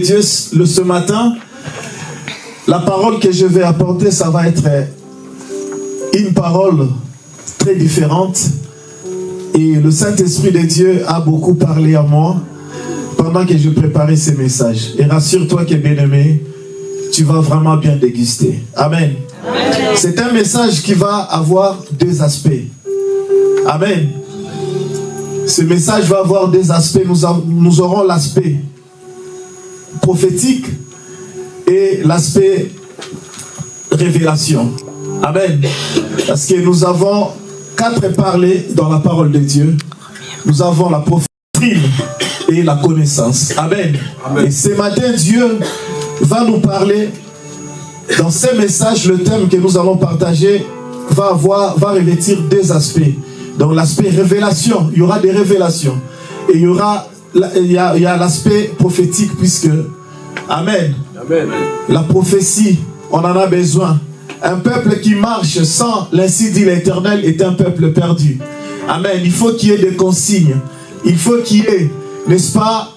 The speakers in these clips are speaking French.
Dieu, ce matin, la parole que je vais apporter, ça va être une parole très différente. Et le Saint-Esprit de Dieu a beaucoup parlé à moi pendant que je préparais ces messages. Et rassure-toi que, bien-aimé, tu vas vraiment bien déguster. Amen. Amen. C'est un message qui va avoir deux aspects. Amen. Ce message va avoir deux aspects. Nous aurons l'aspect prophétique et l'aspect révélation. Amen. Parce que nous avons 4 parlers dans la parole de Dieu. Nous avons la prophétie et la connaissance. Amen. Amen. Et ce matin, Dieu va nous parler dans ces messages. Le thème que nous allons partager va revêtir deux aspects. Donc l'aspect révélation, il y aura des révélations. Et il y a l'aspect prophétique puisque, Amen. Amen. La prophétie, on en a besoin. Un peuple qui marche sans l'ainsi dit l'Éternel est un peuple perdu. Amen. Il faut qu'il y ait des consignes. Il faut qu'il y ait, n'est-ce pas,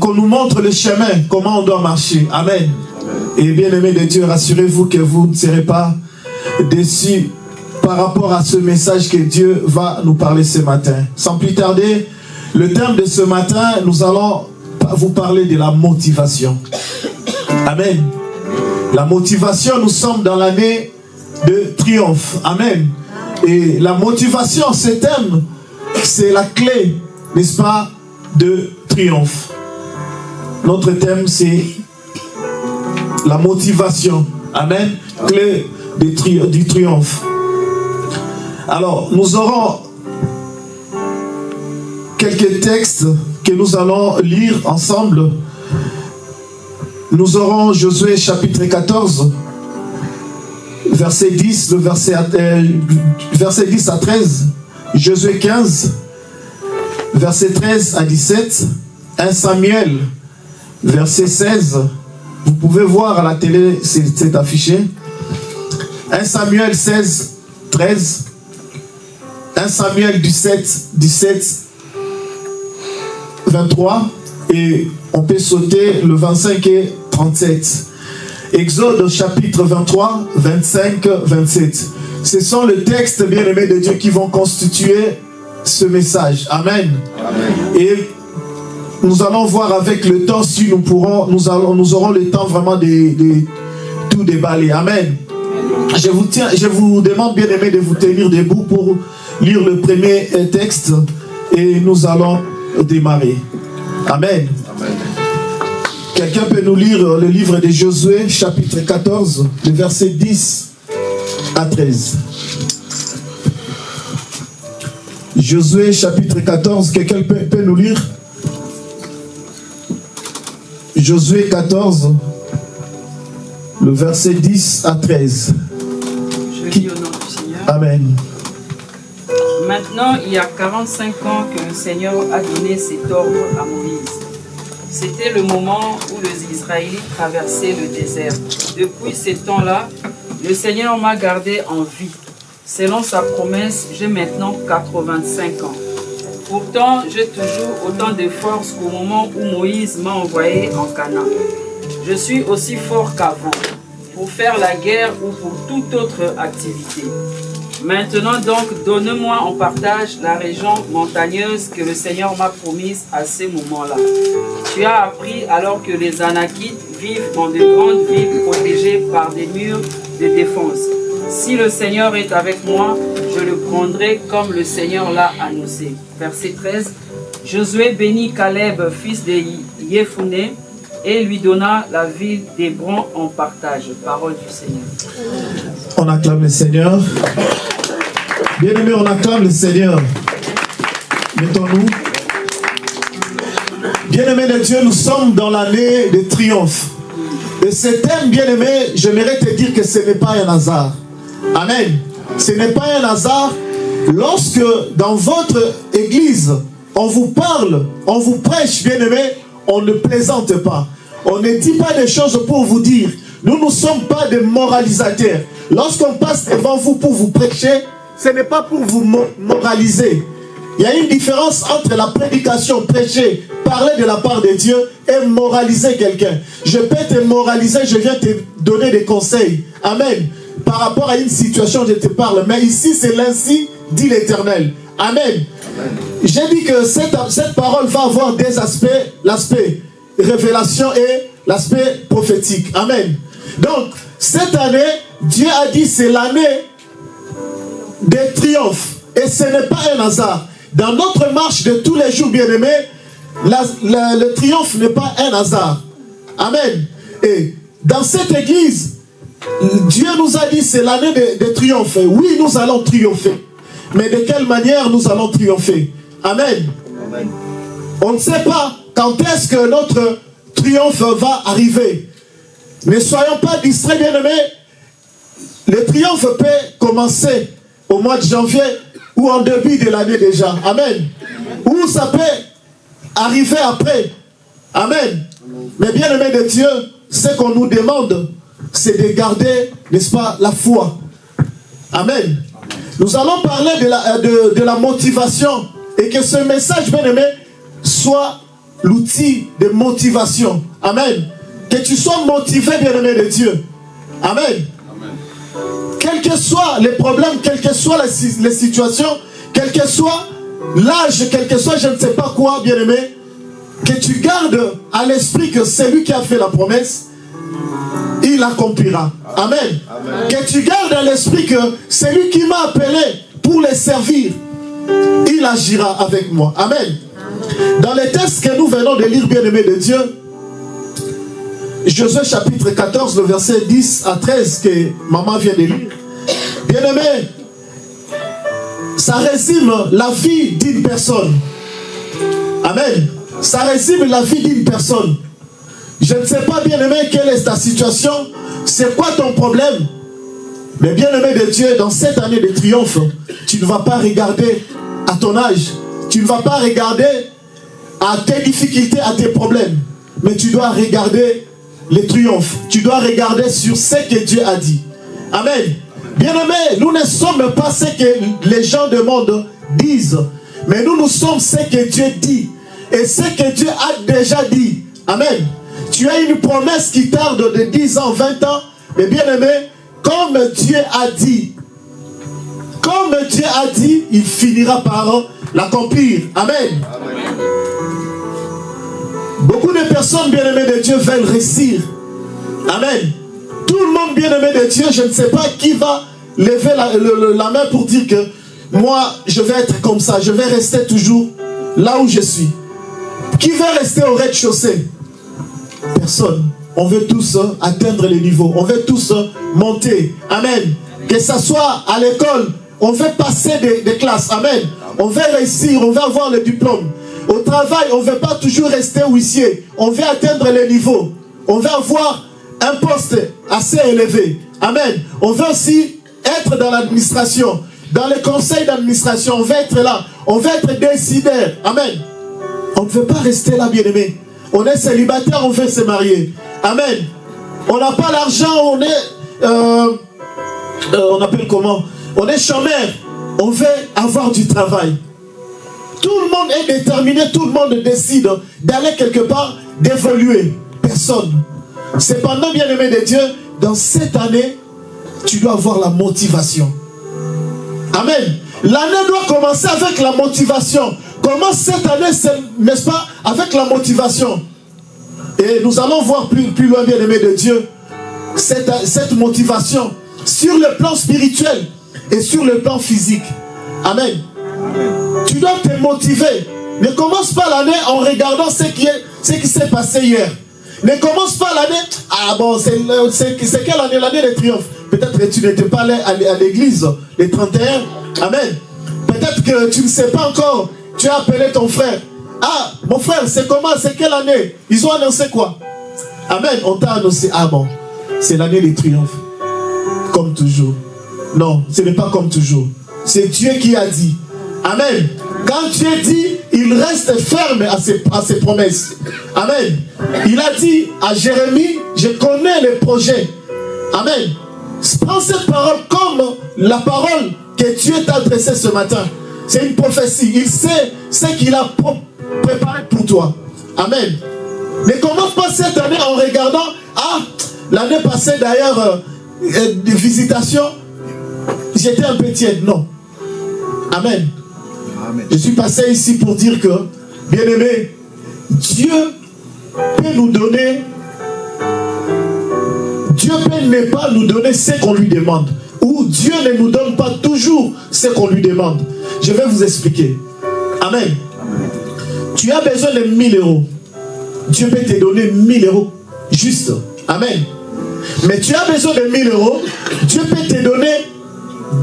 qu'on nous montre le chemin, comment on doit marcher. Amen. Et bien aimé de Dieu, rassurez-vous que vous ne serez pas déçus par rapport à ce message que Dieu va nous parler ce matin. Sans plus tarder, le thème de ce matin, nous allons vous parler de la motivation. Amen. La motivation, nous sommes dans l'année de triomphe. Amen. Et la motivation, ce thème, c'est la clé, n'est-ce pas, de triomphe. Notre thème, c'est la motivation. Amen. Clé du triomphe. Alors, nous aurons quelques textes que nous allons lire ensemble. Nous aurons Josué chapitre 14, verset 10, le verset 10 à 13, Josué 15, verset 13 à 17, 1 Samuel, verset 16, vous pouvez voir à la télé, c'est affiché, 1 Samuel 16, 13, 1 Samuel 17, 23, et on peut sauter le 25 et 37. Exode chapitre 23, 25, 27. Ce sont les textes bien-aimés de Dieu qui vont constituer ce message. Amen. Amen. Et nous allons voir avec le temps si nous aurons le temps vraiment de tout déballer. Amen. Je vous demande bien-aimés de vous tenir debout pour lire le premier texte et nous allons démarrer. Amen. Amen. Quelqu'un peut nous lire le livre de Josué, chapitre 14, le verset 10 à 13. Josué, chapitre 14, quelqu'un peut nous lire? Josué 14, le verset 10 à 13. Je lis au nom du Seigneur. Amen. Maintenant, il y a 45 ans que le Seigneur a donné cet ordre à Moïse. C'était le moment où les Israélites traversaient le désert. Depuis ce temps-là, le Seigneur m'a gardé en vie. Selon sa promesse, j'ai maintenant 85 ans. Pourtant, j'ai toujours autant de force qu'au moment où Moïse m'a envoyé en Canaan. Je suis aussi fort qu'avant, pour faire la guerre ou pour toute autre activité. Maintenant donc, donne-moi en partage la région montagneuse que le Seigneur m'a promise à ce moment-là. Tu as appris alors que les Anakites vivent dans de grandes villes protégées par des murs de défense. Si le Seigneur est avec moi, je le prendrai comme le Seigneur l'a annoncé. Verset 13. Josué bénit Caleb, fils de Yefouné, et lui donna la ville d'Hébron en partage. Parole du Seigneur. On acclame le Seigneur. Bien-aimés, on acclame le Seigneur. Mettons-nous. Bien-aimés de Dieu, nous sommes dans l'année de triomphe. Et ce thème, bien-aimé, j'aimerais te dire que ce n'est pas un hasard. Amen. Ce n'est pas un hasard lorsque dans votre église, on vous parle, on vous prêche, bien-aimé, on ne plaisante pas. On ne dit pas des choses pour vous dire. Nous ne sommes pas des moralisateurs. Lorsqu'on passe devant vous pour vous prêcher, ce n'est pas pour vous moraliser. Il y a une différence entre la prédication, prêcher, parler de la part de Dieu et moraliser quelqu'un. Je peux te moraliser, je viens te donner des conseils. Amen. Par rapport à une situation, je te parle. Mais ici, c'est l'ainsi, dit l'Éternel. Amen. J'ai dit que cette parole va avoir des aspects, l'aspect révélation et l'aspect prophétique. Amen. Donc, cette année, Dieu a dit c'est l'année des triomphes. Et ce n'est pas un hasard. Dans notre marche de tous les jours, bien-aimés, le triomphe n'est pas un hasard. Amen. Et dans cette église, Dieu nous a dit c'est l'année de triomphe. Oui, nous allons triompher. Mais de quelle manière nous allons triompher? Amen. Amen. On ne sait pas quand est-ce que notre triomphe va arriver. Ne soyons pas distraits, bien-aimés. Le triomphe peut commencer au mois de janvier ou en début de l'année déjà. Amen. Ou ça peut arriver après. Amen. Mais bien-aimés de Dieu, ce qu'on nous demande, c'est de garder, n'est-ce pas, la foi. Amen. Nous allons parler de la motivation et que ce message, bien-aimé, soit l'outil de motivation. Amen. Que tu sois motivé, bien-aimé de Dieu. Amen. Quels que soient les problèmes, quelles que soient les situations, quel que soit l'âge, quel que soit je ne sais pas quoi, bien-aimé, que tu gardes à l'esprit que c'est lui qui a fait la promesse, il accomplira. Amen. Amen. Que tu gardes à l'esprit que c'est lui qui m'a appelé pour les servir, il agira avec moi. Amen. Dans les textes que nous venons de lire, bien-aimé de Dieu, Josué chapitre 14, le verset 10 à 13 que maman vient de lire. Bien-aimé, ça résume la vie d'une personne. Amen. Ça résume la vie d'une personne. Je ne sais pas, bien-aimé, quelle est ta situation. C'est quoi ton problème? Mais bien-aimé de Dieu, dans cette année de triomphe, tu ne vas pas regarder à ton âge. Tu ne vas pas regarder à tes difficultés, à tes problèmes. Mais tu dois regarder les triomphes. Tu dois regarder sur ce que Dieu a dit. Amen. Bien-aimés, nous ne sommes pas ce que les gens du monde disent. Mais nous sommes ce que Dieu dit. Et ce que Dieu a déjà dit. Amen. Tu as une promesse qui tarde de 10 ans, 20 ans. Mais bien-aimé, comme Dieu a dit, il finira par l'accomplir. Amen. Amen. Beaucoup de personnes, bien-aimées de Dieu, veulent réussir. Amen. Tout le monde, bien-aimé de Dieu, je ne sais pas qui va lever la main pour dire que moi, je vais être comme ça. Je vais rester toujours là où je suis. Qui veut rester au rez-de-chaussée? Personne. On veut tous atteindre les niveaux. On veut tous monter. Amen. Que ce soit à l'école, on veut passer des classes. Amen. On veut réussir, on veut avoir le diplôme. Au travail, on ne veut pas toujours rester huissier. On veut atteindre les niveaux. On veut avoir un poste assez élevé. Amen. On veut aussi être dans l'administration. Dans les conseils d'administration, on veut être là. On veut être décideur. Amen. On ne veut pas rester là, bien-aimé. On est célibataire, on veut se marier. Amen. On n'a pas l'argent, on est... on appelle comment? On est chômeur. On veut avoir du travail. Tout le monde est déterminé, tout le monde décide d'aller quelque part, d'évoluer. Personne. Cependant, bien-aimé de Dieu, dans cette année, tu dois avoir la motivation. Amen. L'année doit commencer avec la motivation. Commence cette année, n'est-ce pas, avec la motivation. Et nous allons voir plus loin, bien-aimé de Dieu, cette motivation sur le plan spirituel et sur le plan physique. Amen. Amen. Tu dois te motiver. Ne commence pas l'année en regardant ce qui s'est passé hier. Ne commence pas l'année. Ah bon, c'est quelle année? L'année de triomphe. Peut-être que tu n'étais pas allé à l'église les 31. Amen. Peut-être que tu ne sais pas encore. Tu as appelé ton frère. Ah, mon frère, c'est comment? C'est quelle année? Ils ont annoncé quoi? Amen. On t'a annoncé. Ah bon, c'est l'année des triomphes. Comme toujours. Non, ce n'est pas comme toujours. C'est Dieu qui a dit. Amen. Quand Dieu dit, il reste ferme à ses promesses. Amen. Il a dit à Jérémie, je connais les projets. Amen. Prends cette parole comme la parole que Dieu t'a adressée ce matin. C'est une prophétie. Il sait ce qu'il a préparé pour toi. Amen. Ne commence pas cette année en regardant, ah, l'année passée d'ailleurs, de visitation, j'étais un peu tiède. Non. Amen. Amen. Je suis passé ici pour dire que, bien-aimé, Dieu peut nous donner, Dieu peut ne pas nous donner ce qu'on lui demande. Ou Dieu ne nous donne pas toujours ce qu'on lui demande. Je vais vous expliquer. Amen. Amen. Tu as besoin de 1000 euros. Dieu peut te donner 1000 euros. Juste. Amen. Mais tu as besoin de 1000 euros. Dieu peut te donner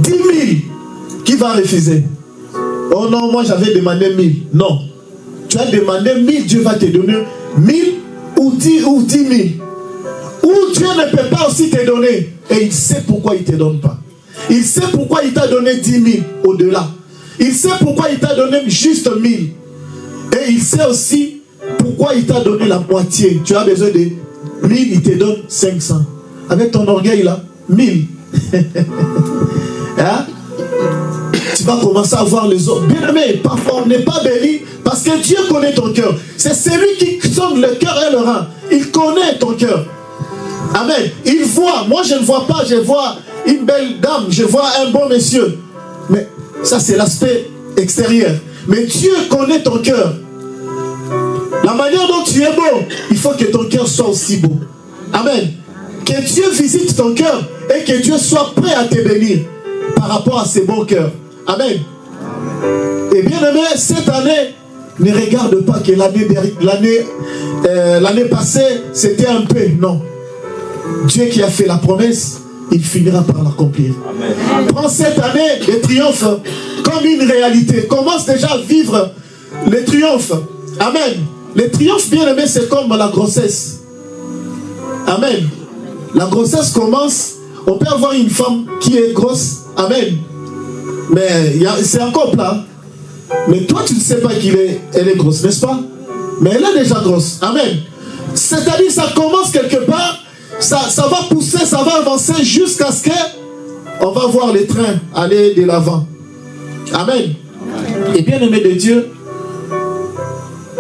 10 000. Qui va refuser? Oh non, moi j'avais demandé 1000. Non. Tu as demandé 1000, Dieu va te donner 1000 ou 10 000. Ou Dieu ne peut pas aussi te donner. Et il sait pourquoi il ne te donne pas. Il sait pourquoi il t'a donné 10 000 au-delà. Il sait pourquoi il t'a donné juste 1000. Et il sait aussi pourquoi il t'a donné la moitié. Tu as besoin de 1000, il te donne 500. Avec ton orgueil là, 1000. Hein? Tu vas commencer à voir les autres. Bien aimé, parfois on n'est pas béni parce que Dieu connaît ton cœur. C'est celui qui sonde le cœur et le rein. Il connaît ton cœur. Amen. Il voit. Moi je ne vois pas. Je vois une belle dame. Je vois un bon monsieur. Mais ça c'est l'aspect extérieur. Mais Dieu connaît ton cœur. La manière dont tu es beau, il faut que ton cœur soit aussi beau. Amen. Que Dieu visite ton cœur et que Dieu soit prêt à te bénir par rapport à ses bons cœurs. Amen. Et bien aimé, cette année, ne regarde pas que l'année passée, c'était un peu. Non. Dieu qui a fait la promesse, il finira par l'accomplir. Prends cette année de triomphe comme une réalité. Commence déjà à vivre les triomphes. Amen. Les triomphes, bien aimé, c'est comme la grossesse. Amen. La grossesse commence. On peut avoir une femme qui est grosse. Amen. Mais c'est un couple là. Mais toi, tu ne sais pas elle est grosse, n'est-ce pas? Mais elle est déjà grosse. Amen. C'est-à-dire, ça commence quelque part. Ça va pousser, ça va avancer jusqu'à ce que on va voir les trains aller de l'avant. Amen. Et bien aimé de Dieu,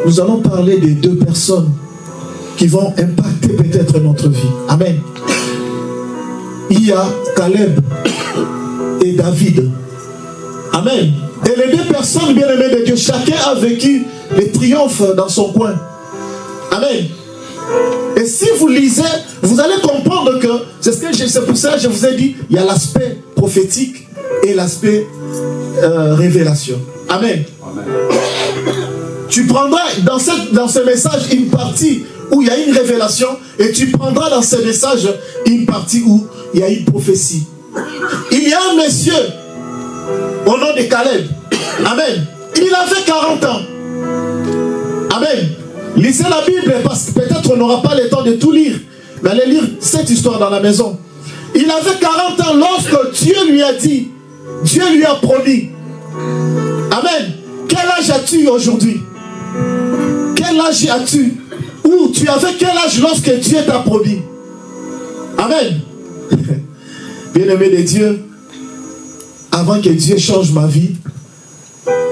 nous allons parler de deux personnes qui vont impacter peut-être notre vie. Amen. Il y a Caleb et David. Amen. Et les deux personnes bien aimées de Dieu, chacun a vécu les triomphes dans son coin. Amen. Et si vous lisez, vous allez comprendre que c'est pour ça que je vous ai dit, il y a l'aspect prophétique et l'aspect révélation. Amen. Amen. Tu prendras dans ce message une partie où il y a une révélation et tu prendras dans ce message une partie où il y a une prophétie. Il y a un monsieur au nom de Caleb. Amen. Il avait 40 ans. Amen. Lisez la Bible parce que peut-être on n'aura pas le temps de tout lire. Mais allez lire cette histoire dans la maison. Il avait 40 ans lorsque Dieu lui a dit, Dieu lui a promis. Amen. Quel âge as-tu aujourd'hui? Quel âge as-tu? Ou tu avais quel âge lorsque Dieu t'a promis? Amen. Bien-aimé de Dieu, avant que Dieu change ma vie,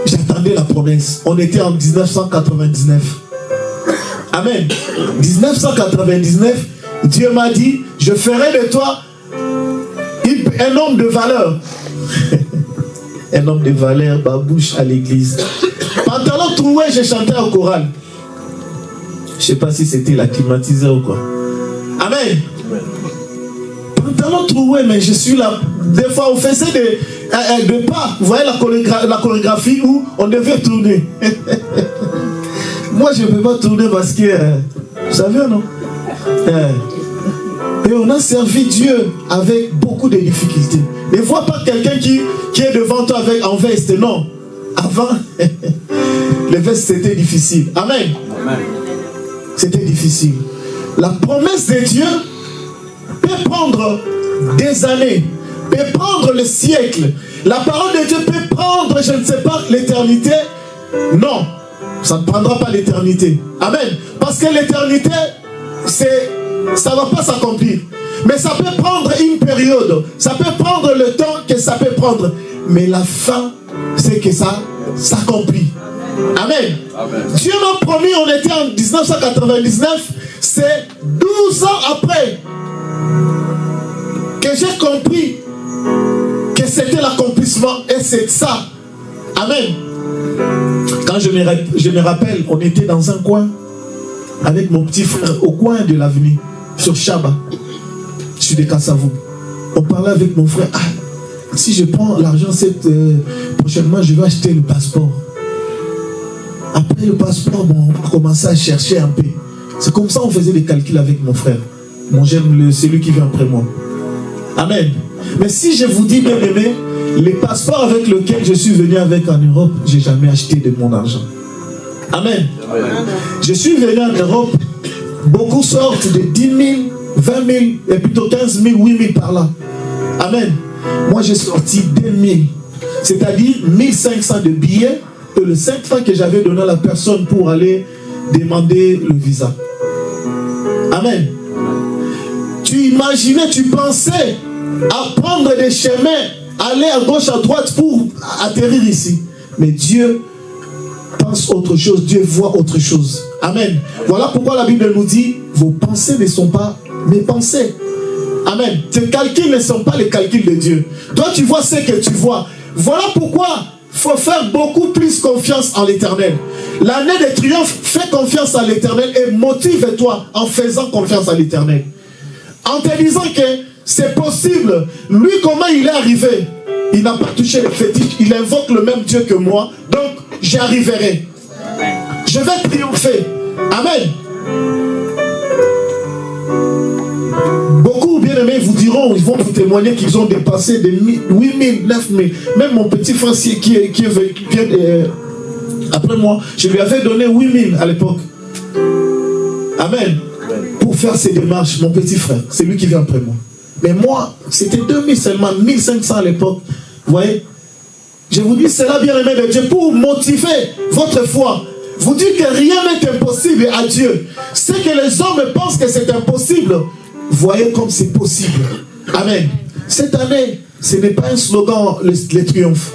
j'attendais la promesse. On était en 1999. Amen. 1999, Dieu m'a dit, je ferai de toi un homme de valeur. Un homme de valeur, babouche à l'église. Pantalon troué, j'ai chanté au choral. Je ne sais pas si c'était la climatiseur ou quoi. Amen. Pantalon troué, mais je suis là. Des fois, on faisait des pas. Vous voyez la chorégraphie où on devait tourner. Moi, je ne peux pas tourner parce que... vous savez, non? Et on a servi Dieu avec beaucoup de difficultés. Ne vois pas quelqu'un qui est devant toi en veste. Non. Avant, les vestes, c'était difficile. Amen. Amen. C'était difficile. La promesse de Dieu peut prendre des années, peut prendre le siècle. La parole de Dieu peut prendre, je ne sais pas, l'éternité. Non. Ça ne prendra pas l'éternité. Amen. Parce que l'éternité, ça ne va pas s'accomplir. Mais ça peut prendre une période. Ça peut prendre le temps que ça peut prendre. Mais la fin c'est que ça s'accomplit. Amen. Amen. Dieu m'a promis, on était en 1999, c'est 12 ans après que j'ai compris que c'était l'accomplissement et c'est ça. Amen. Quand je me rappelle, on était dans un coin avec mon petit frère au coin de l'avenue, sur Chaba, sur des Kassavou. On parlait avec mon frère, ah, si je prends l'argent prochainement, je vais acheter le passeport. Après le passeport, bon, on va commencer à chercher un peu. C'est comme ça on faisait des calculs avec mon frère. Moi j'aime celui qui vient après moi. Amen. Mais si je vous dis, bien aimé, les passeports avec lesquels je suis venu avec en Europe, je n'ai jamais acheté de mon argent. Amen. Amen. Je suis venu en Europe, beaucoup sortent de 10 000, 20 000, et plutôt 15 000, 8 000 par là. Amen. Moi j'ai sorti 2 000, c'est-à-dire 1500 de billets, et le 5 francs que j'avais donné à la personne pour aller demander le visa. Amen. Tu imaginais, tu pensais à prendre des chemins, aller à gauche, à droite pour atterrir ici. Mais Dieu pense autre chose, Dieu voit autre chose. Amen. Voilà pourquoi la Bible nous dit, vos pensées ne sont pas mes pensées. Amen. Tes calculs ne sont pas les calculs de Dieu. Toi, tu vois ce que tu vois. Voilà pourquoi il faut faire beaucoup plus confiance en l'Éternel. L'année de triomphe, fais confiance à l'Éternel et motive-toi en faisant confiance à l'Éternel. En te disant que c'est possible. Lui, comment il est arrivé? Il n'a pas touché le fétiche. Il invoque le même Dieu que moi. Donc, j'y arriverai. Je vais triompher. Amen. Beaucoup, bien aimés, vous diront, ils vont vous témoigner qu'ils ont dépassé des 8 000, 9 000. Même mon petit frère qui vient après moi, je lui avais donné 8 000 à l'époque. Amen. Pour faire ces démarches, mon petit frère, c'est lui qui vient après moi. Mais moi, c'était 2 000 seulement, 1 500 à l'époque. Vous voyez? Je vous dis cela, bien aimé de Dieu, pour motiver votre foi. Vous dites que rien n'est impossible à Dieu. Ce que les hommes pensent que c'est impossible, voyez comme c'est possible. Amen. Cette année, ce n'est pas un slogan, les triomphes.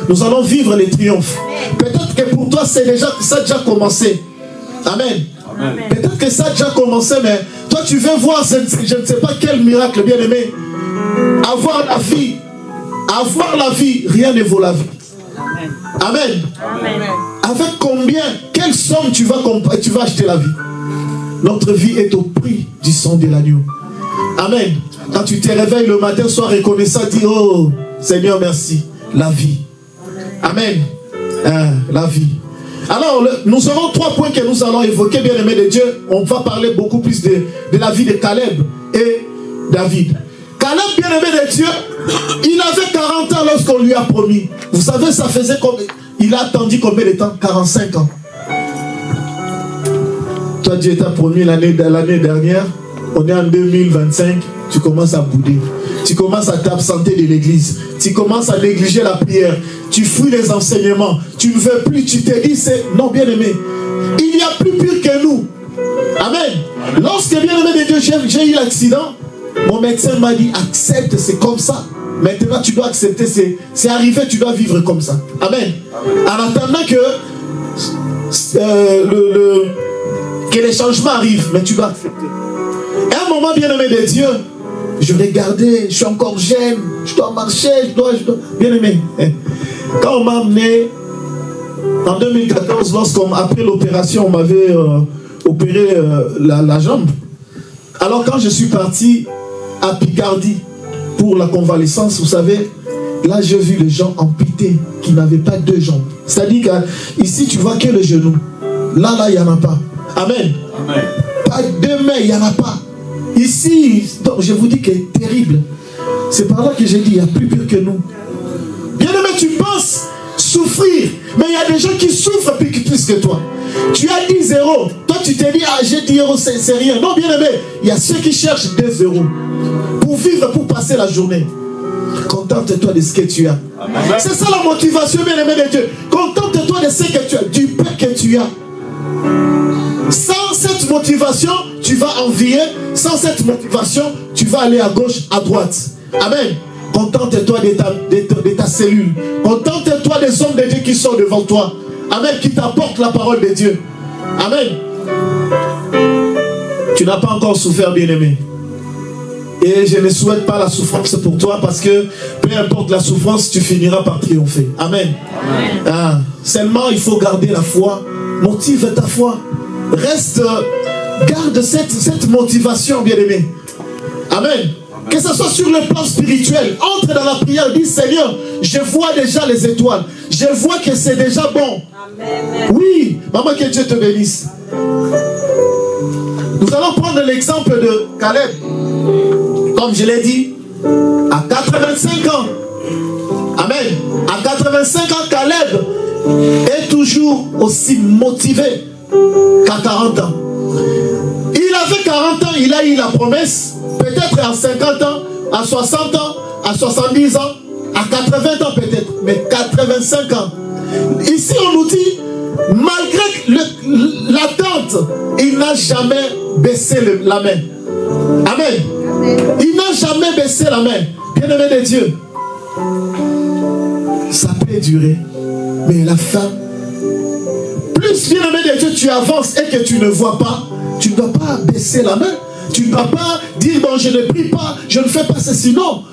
Nous allons vivre les triomphes. Peut-être que pour toi, ça a déjà commencé. Amen. Peut-être que ça a déjà commencé, mais toi, tu veux voir, je ne sais pas quel miracle, bien aimé. Avoir la vie, rien ne vaut la vie. Amen. Amen. Avec combien, quelle somme tu vas acheter la vie? Notre vie est au prix du sang de l'agneau. Amen. Quand tu te réveilles le matin, sois reconnaissant, dis, oh Seigneur, merci. La vie. Amen. La vie. Alors, nous aurons 3 points que nous allons évoquer, bien aimé de Dieu. On va parler beaucoup plus de la vie de Caleb et David. Caleb, bien aimé de Dieu, il avait 40 ans lorsqu'on lui a promis. Vous savez, ça faisait combien? Il a attendu combien de temps? 45 ans. Toi, Dieu t'a promis l'année dernière. On est en 2025. Tu commences à bouder. Tu commences à t'absenter de l'église. Tu commences à négliger la prière. Tu fuis les enseignements. Tu ne veux plus. Tu te dis, c'est... Non, bien aimé. Il y a plus pur que nous. Amen. Lorsque, bien aimé de Dieu, j'ai eu l'accident, mon médecin m'a dit, accepte, c'est comme ça. Maintenant, tu dois accepter, c'est arrivé, tu dois vivre comme ça. Amen. En attendant que les changements arrivent, mais tu dois accepter. Et à un moment, bien aimé de Dieu, je regardais, je suis encore jeune, je dois marcher, je dois... Bien aimé. Quand on m'a amené en 2014, après l'opération, on m'avait opéré la jambe. Alors quand je suis parti à Picardie pour la convalescence, vous savez, là j'ai vu les gens amputés qui n'avaient pas 2 jambes. C'est-à-dire qu'ici tu vois que le genou. Là, il n'y en a pas. Amen. Amen. Pas 2 mains, il n'y en a pas. Ici, donc, je vous dis que c'est terrible. C'est par là que j'ai dit, il y a plus pur que nous. Bien aimé, tu penses souffrir, mais il y a des gens qui souffrent plus que toi. Tu as 10 euros. Toi, tu te dis, ah, j'ai 10 euros, c'est rien. Non, bien aimé, il y a ceux qui cherchent 2 euros pour vivre, pour passer la journée. Contente-toi de ce que tu as. C'est ça la motivation, bien aimé de Dieu. Contente-toi de ce que tu as, du peu que tu as. Sans cette motivation, tu vas envier. Sans cette motivation, tu vas aller à gauche, à droite. Amen. Contente-toi de ta cellule. Contente-toi des hommes de Dieu qui sont devant toi. Amen. Qui t'apportent la parole de Dieu. Amen. Tu n'as pas encore souffert, bien-aimé. Et je ne souhaite pas la souffrance pour toi parce que peu importe la souffrance, tu finiras par triompher. Amen. Amen. Ah, seulement il faut garder la foi. Motive ta foi. Reste, garde cette motivation, bien-aimé. Amen. Que ce soit sur le plan spirituel, entre dans la prière, dis Seigneur, je vois déjà les étoiles. Je vois que c'est déjà bon. Amen. Oui, maman, que Dieu te bénisse. Nous allons prendre l'exemple de Caleb. Comme je l'ai dit, à 85 ans. Amen. À 85 ans, Caleb est toujours aussi motivé qu'à 40 ans. Il avait 40 ans, il a eu la promesse. Peut-être à 50 ans, à 60 ans, à 70 ans, à 80 ans peut-être, mais 85 ans. Ici on nous dit, malgré l'attente, il n'a jamais baissé la main. Amen. Il n'a jamais baissé la main. Bien-aimé de Dieu, ça peut durer, mais la fin, plus bien-aimé de Dieu, tu avances et que tu ne vois pas, tu ne dois pas baisser la main. Tu ne dois pas dire, bon, je ne prie pas, je ne fais pas ceci. Non.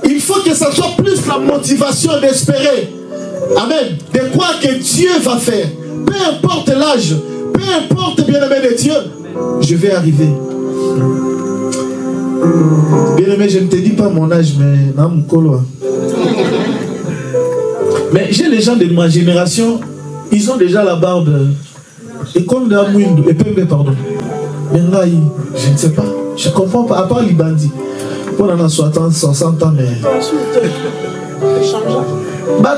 Il faut que ça soit plus la motivation d'espérer. Amen. De quoi que Dieu va faire. Peu importe l'âge, peu importe, bien-aimé de Dieu, je vais arriver. Bien-aimé, je ne te dis pas mon âge, mais mais j'ai les gens de ma génération, ils ont déjà la barbe. Et comme de la mouine, et pardon. Mais là, je ne sais pas. Je ne comprends pas. À part les bandits. On en a 60 ans, mais... Bah,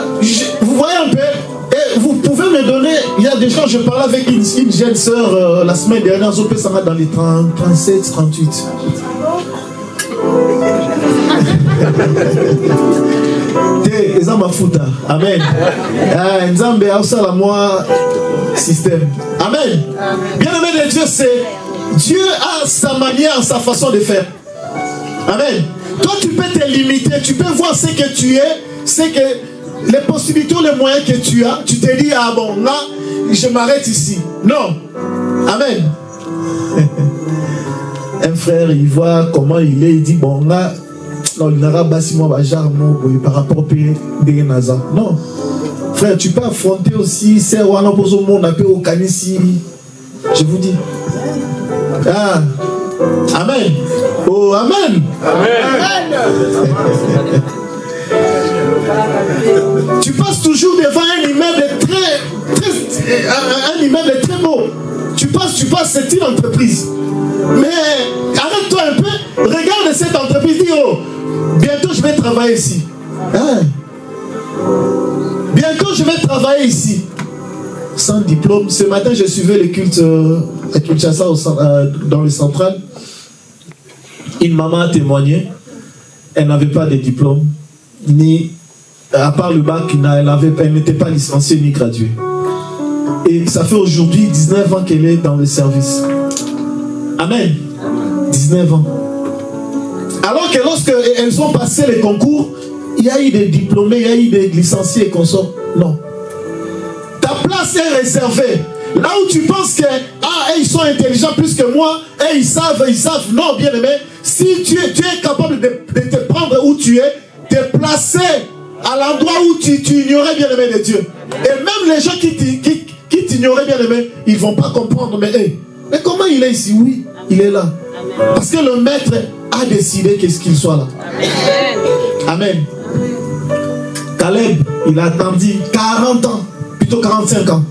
vous voyez un peu. Et vous pouvez me donner... Il y a des gens, je parlais avec une jeune sœur la semaine dernière. Ça va dans les 30, 37, 38. Ils ont ma fouta. Amen. Nzambe a aussi la moi système. Amen. Bien-aimé de Dieu, c'est... Dieu a sa manière, sa façon de faire. Amen. Toi, tu peux te limiter, tu peux voir ce que tu es, c'est que les possibilités, les moyens que tu as, tu te dis, ah bon, là, je m'arrête ici. Non. Amen. Un frère, il voit comment il est, il dit, bon, là, non, il n'aura pas si moi, par rapport au pays de Naza. Non. Frère, tu peux affronter aussi, c'est où on a posé au monde, un peu au Canissi. Je vous dis. Ah. Amen. Oh, amen. Amen. Tu passes toujours devant un immeuble un immeuble très beau. Tu passes, c'est une entreprise. Mais arrête-toi un peu, regarde cette entreprise, dis oh, bientôt je vais travailler ici. Hein? Bientôt je vais travailler ici. Sans diplôme. Ce matin, je suivais le culte à Kinshasa dans le central. Une maman a témoigné. Elle n'avait pas de diplôme, ni à part le bac, elle n'était pas licenciée ni graduée. Et ça fait aujourd'hui 19 ans qu'elle est dans le service. Amen. 19 ans. Alors que lorsqu'elles ont passé les concours, il y a eu des diplômés, il y a eu des licenciés et consorts. Non. Ta place est réservée. Là où tu penses que ils sont intelligents plus que moi, ils savent. Non, bien aimé, si tu es capable de te prendre où tu es, te placer à l'endroit où tu ignorais, bien aimé de Dieu. Et même les gens qui t'ignoraient, bien aimé, ils ne vont pas comprendre. Mais comment il est ici? Oui, il est là. Parce que le maître a décidé qu'il soit là. Amen. Caleb, il a attendu 40 ans, plutôt 45 ans.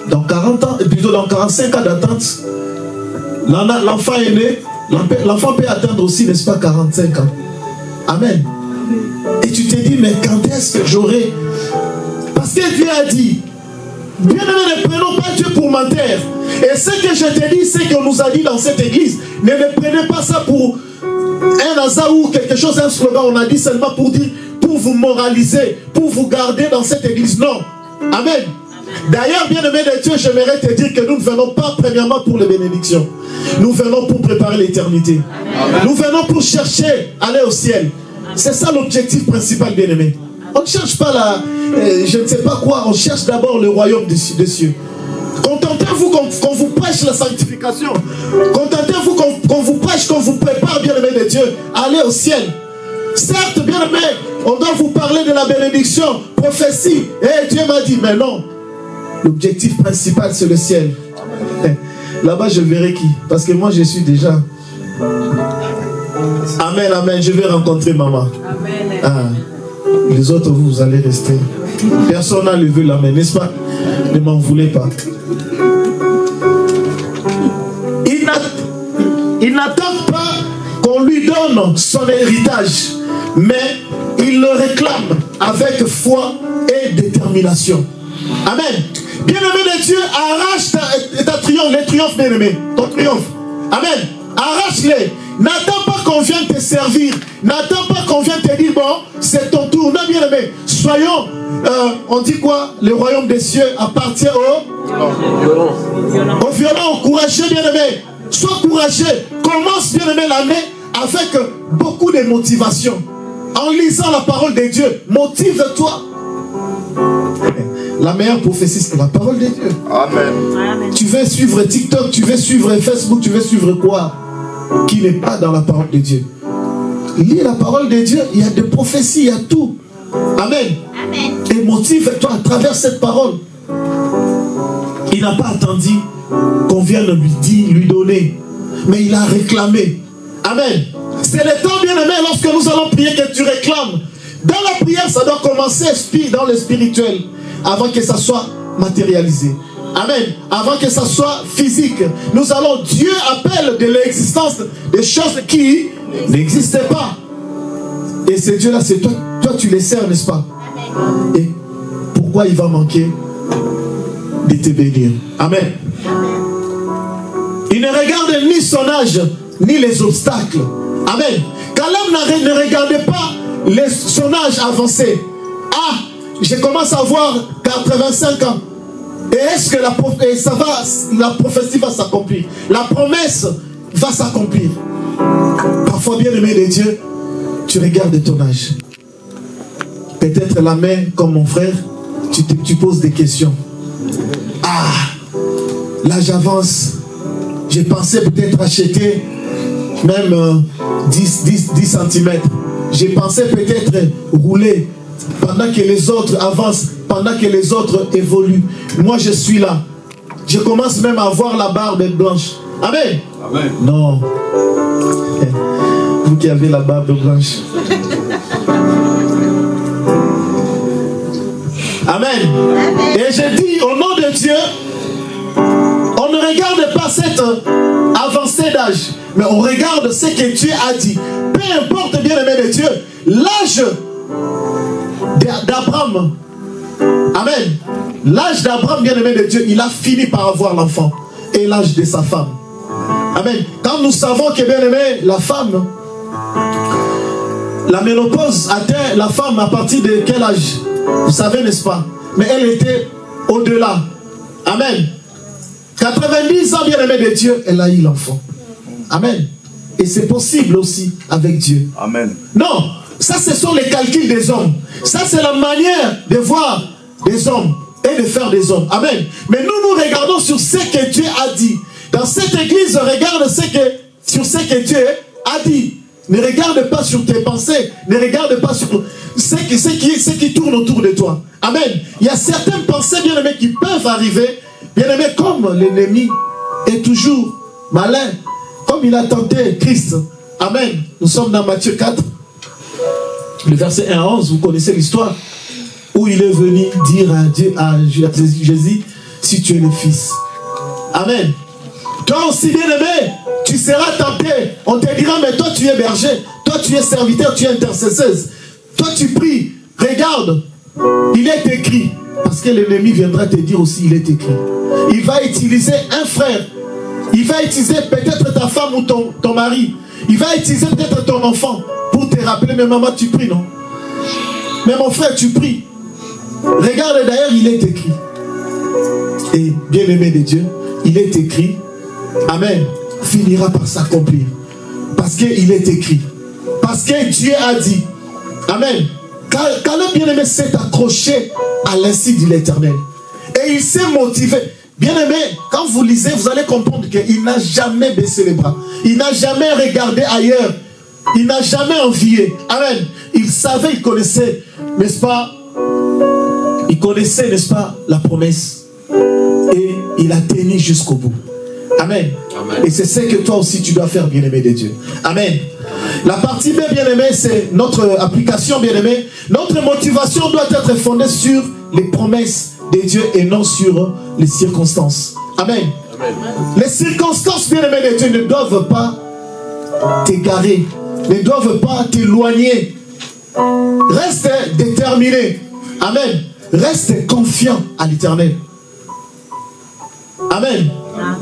Dans 40 ans, plutôt dans 45 ans d'attente, l'enfant est né. L'enfant peut atteindre aussi, n'est-ce pas, 45 ans. Amen. Et tu te dis, mais quand est-ce que j'aurai? Parce que Dieu a dit, bien aimé, ne prenons pas Dieu pour menteur. Et ce que je te dis, c'est qu'on nous a dit dans cette église, ne prenez pas ça pour un hasard ou quelque chose, un slogan. On a dit seulement pour dire, pour vous moraliser, pour vous garder dans cette église. Non. Amen. D'ailleurs, bien-aimé de Dieu, j'aimerais te dire que nous ne venons pas premièrement pour les bénédictions. Nous venons pour préparer l'éternité. Nous venons pour chercher aller au ciel. C'est ça l'objectif principal, bien-aimé. On ne cherche pas je ne sais pas quoi, on cherche d'abord le royaume des cieux. Contentez-vous qu'on vous prêche la sanctification. Contentez-vous qu'on vous prêche, qu'on vous prépare, bien-aimé de Dieu, aller au ciel. Certes, bien-aimé, on doit vous parler de la bénédiction, prophétie. Et Dieu m'a dit, mais non. L'objectif principal, c'est le ciel. Là-bas, je verrai qui. Parce que moi, je suis déjà... Amen, amen. Je vais rencontrer maman. Amen. Ah. Les autres, vous allez rester. Personne n'a levé la main, n'est-ce pas? Ne m'en voulez pas. Il n'attend pas qu'on lui donne son héritage, mais il le réclame avec foi et détermination. Amen. Bien-aimé de Dieu, arrache ta triomphe, les triomphes, bien-aimé, ton triomphe. Amen. Arrache-les. N'attends pas qu'on vienne te servir. N'attends pas qu'on vienne te dire, bon, c'est ton tour. Non, bien-aimé, soyons, on dit quoi? Le royaume des cieux appartient aux violents, aux courageux, bien-aimé. Sois courageux. Commence, bien-aimé, l'année avec beaucoup de motivation. En lisant la parole de Dieu, motive-toi. La meilleure prophétie, c'est la parole de Dieu. Amen. Tu veux suivre TikTok, tu veux suivre Facebook, tu veux suivre quoi qui n'est pas dans la parole de Dieu? Lis la parole de Dieu, il y a des prophéties, il y a tout. Amen. Et motive-toi à travers cette parole. Il n'a pas attendu qu'on vienne lui dire, lui donner, mais il a réclamé. Amen. C'est le temps, bien-aimé, lorsque nous allons prier, que tu réclames. Dans la prière, ça doit commencer dans le spirituel, avant que ça soit matérialisé. Amen. Avant que ça soit physique. Nous allons, Dieu appelle de l'existence des choses qui n'existaient pas. Et ces dieux-là, c'est toi. Toi, tu les sers, n'est-ce pas? Et pourquoi il va manquer de te bénir? Amen. Il ne regarde ni son âge, ni les obstacles. Amen. Caleb ne regardait pas son âge avancé. Ah, je commence à avoir 85 ans. Et est-ce que la prophétie va s'accomplir? La promesse va s'accomplir. Parfois, bien-aimé de Dieu, tu regardes ton âge. Peut-être la main, comme mon frère, tu poses des questions. Ah, l'âge avance. J'ai pensé peut-être acheter même 10 cm. J'ai pensé peut-être rouler pendant que les autres avancent, pendant que les autres évoluent. Moi, je suis là. Je commence même à avoir la barbe blanche. Amen. Amen. Non. Vous qui avez la barbe blanche. Amen. Et je dis au nom de Dieu, on ne regarde pas cette avancée d'âge, mais on regarde ce que Dieu a dit. Peu importe, bien-aimé de Dieu, l'âge d'Abraham. Amen. L'âge d'Abraham, bien-aimé de Dieu, il a fini par avoir l'enfant. Et l'âge de sa femme. Amen. Quand nous savons que, bien-aimé, la femme, la ménopause atteint la femme à partir de quel âge? Vous savez, n'est-ce pas? Mais elle était au-delà. Amen. 90 ans, bien-aimé de Dieu, elle a eu l'enfant. Amen. Et c'est possible aussi avec Dieu. Amen. Non, ça ce sont les calculs des hommes. Ça c'est la manière de voir des hommes et de faire des hommes. Amen. Mais nous regardons sur ce que Dieu a dit. Dans cette église, regarde sur ce que Dieu a dit. Ne regarde pas sur tes pensées. Ne regarde pas sur ce qui tourne autour de toi. Amen. Il y a certaines pensées, bien-aimés, qui peuvent arriver. Bien-aimés, comme l'ennemi est toujours malin. Comme il a tenté Christ. Amen. Nous sommes dans Matthieu 4. Le verset 1 à 11. Vous connaissez l'histoire. Où il est venu dire à Jésus, si tu es le Fils. Amen. Toi aussi, bien-aimé, tu seras tenté. On te dira, mais toi tu es berger. Toi tu es serviteur, tu es intercesseuse. Toi tu pries. Regarde. Il est écrit. Parce que l'ennemi viendra te dire aussi, il est écrit. Il va utiliser un frère. Il va utiliser peut-être ta femme ou ton mari. Il va utiliser peut-être ton enfant pour te rappeler, mais maman, tu pries, non? Mais mon frère, tu pries. Regarde, d'ailleurs, il est écrit. Et bien-aimé de Dieu, il est écrit, Amen, finira par s'accomplir. Parce qu'il est écrit. Parce que Dieu a dit. Amen. Quand le bien-aimé s'est accroché à l'insigne de l'Éternel. Et il s'est motivé. Bien-aimé, quand vous lisez, vous allez comprendre qu'il n'a jamais baissé les bras. Il n'a jamais regardé ailleurs. Il n'a jamais envié. Amen. Il savait, il connaissait, n'est-ce pas? Il connaissait, n'est-ce pas, la promesse. Et il a tenu jusqu'au bout. Amen. Amen. Et c'est ce que toi aussi tu dois faire, bien-aimé de Dieu. Amen. La partie B, bien-aimé, c'est notre application, bien-aimé. Notre motivation doit être fondée sur les promesses de Dieu et non sur les circonstances. Amen. Amen. Les circonstances, bien-aimé de Dieu, ne doivent pas t'égarer, ne doivent pas t'éloigner. Reste déterminé. Amen. Reste confiant à l'Éternel. Amen. Amen.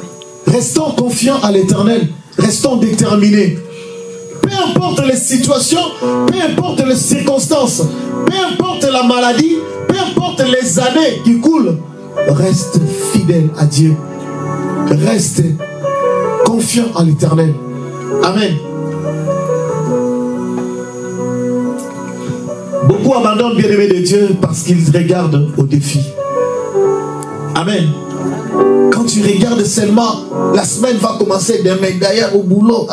Restons confiants à l'Éternel. Restons déterminés. Peu importe les situations, peu importe les circonstances, peu importe la maladie, peu importe les années qui coulent, reste fidèle à Dieu. Reste confiant à l'Éternel. Amen. Beaucoup abandonnent, bien-aimés de Dieu, parce qu'ils regardent au défi. Amen. Quand tu regardes seulement, la semaine va commencer demain, d'ailleurs au boulot.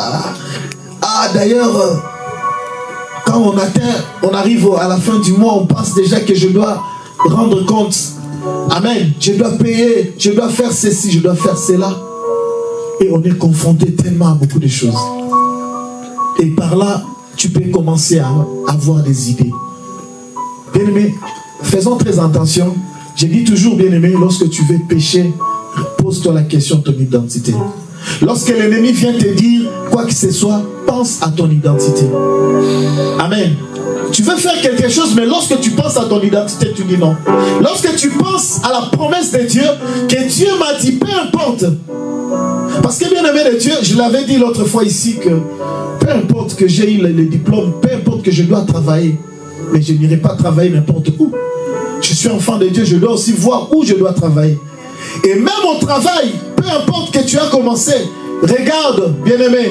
D'ailleurs, quand on arrive à la fin du mois, on pense déjà que je dois rendre compte. Amen. Je dois payer, je dois faire ceci, je dois faire cela. Et on est confronté tellement à beaucoup de choses. Et par là, tu peux commencer à avoir des idées. Bien-aimé, faisons très attention. Je dis toujours, bien-aimé, lorsque tu veux pécher, pose-toi la question de ton identité. Lorsque l'ennemi vient te dire quoi que ce soit, pense à ton identité. Amen. Tu veux faire quelque chose, mais lorsque tu penses à ton identité, tu dis non. Lorsque tu penses à la promesse de Dieu, que Dieu m'a dit, peu importe. Parce que bien aimé de Dieu, je l'avais dit l'autre fois ici, que peu importe que j'ai eu le diplôme, peu importe que je dois travailler, mais je n'irai pas travailler n'importe où. Je suis enfant de Dieu, je dois aussi voir où je dois travailler. Et même au travail, peu importe que tu as commencé, regarde, bien-aimé.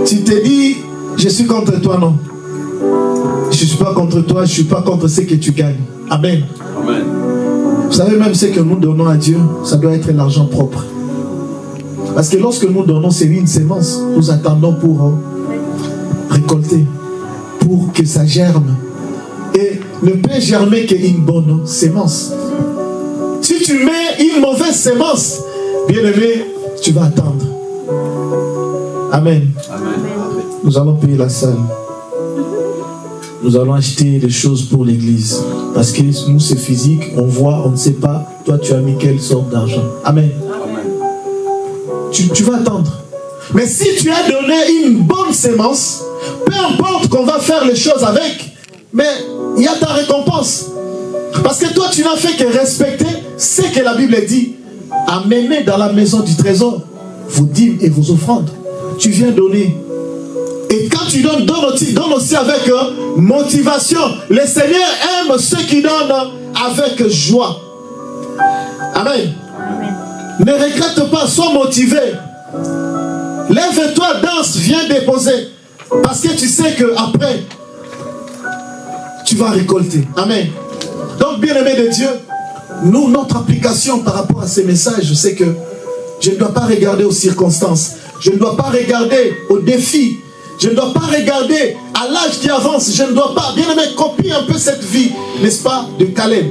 Tu te dis, je suis contre toi, non. Je ne suis pas contre toi, je ne suis pas contre ce que tu gagnes. Amen. Amen. Vous savez même ce que nous donnons à Dieu, ça doit être l'argent propre. Parce que lorsque nous donnons, c'est une sémence. Nous attendons pour récolter, pour que ça germe. Et ne peut germer qu'une bonne sémence. Si tu mets une mauvaise sémence, bien-aimé, tu vas attendre. Amen. Amen. Nous allons payer la salle. Nous allons acheter des choses pour l'église. Parce que nous, c'est physique, on voit, on ne sait pas. Toi, tu as mis quelle sorte d'argent. Amen. Amen. Tu vas attendre. Mais si tu as donné une bonne sémence, peu importe qu'on va faire les choses avec, mais il y a ta récompense. Parce que toi, tu n'as fait que respecter ce que la Bible dit. Amenez dans la maison du trésor vos dîmes et vos offrandes. Tu viens donner. Et quand tu donnes, donne aussi avec motivation. Le Seigneur aime ceux qui donnent avec joie. Amen. Amen. Ne regrette pas, sois motivé. Lève-toi, danse, viens déposer. Parce que tu sais qu'après, tu vas récolter. Amen. Donc, bien-aimé de Dieu, nous, notre application par rapport à ces messages, c'est que je ne dois pas regarder aux circonstances. Je ne dois pas regarder aux défis. Je ne dois pas regarder à l'âge qui avance. Je ne dois pas, bien-aimé, copier un peu cette vie, n'est-ce pas, de Caleb.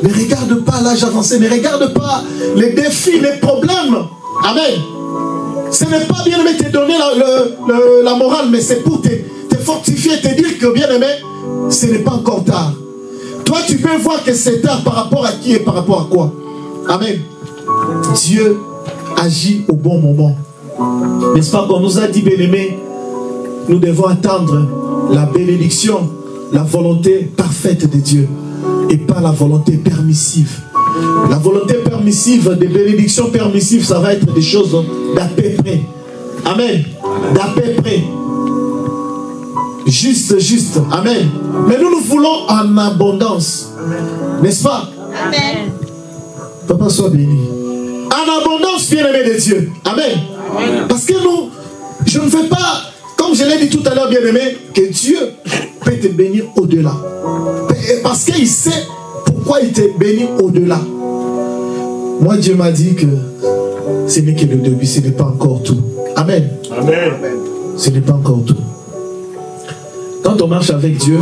Ne regarde pas l'âge avancé. Ne regarde pas les défis, les problèmes. Amen. Ce n'est pas, bien-aimé, te donner la morale, mais c'est pour te fortifier, te dire que, bien-aimé, ce n'est pas encore tard. Toi, tu peux voir que c'est tard par rapport à qui et par rapport à quoi. Amen. Dieu agit au bon moment. N'est-ce pas qu'on nous a dit, bien-aimé, nous devons attendre la bénédiction, la volonté parfaite de Dieu et pas la volonté permissive. La volonté permissive, des bénédictions permissives, ça va être des choses d'à peu près. Amen. D'à peu près. Juste. Amen. Mais nous voulons en abondance. N'est-ce pas? Amen. Papa, sois béni. En abondance, bien-aimé de Dieu. Amen. Amen. Parce que nous, je ne veux pas, comme je l'ai dit tout à l'heure, bien-aimé, que Dieu peut te bénir au-delà. Parce qu'il sait pourquoi il te bénit au-delà. Moi, Dieu m'a dit que ce n'est que le début, ce n'est pas encore tout. Amen. Amen. Ce n'est pas encore tout. Quand on marche avec Dieu,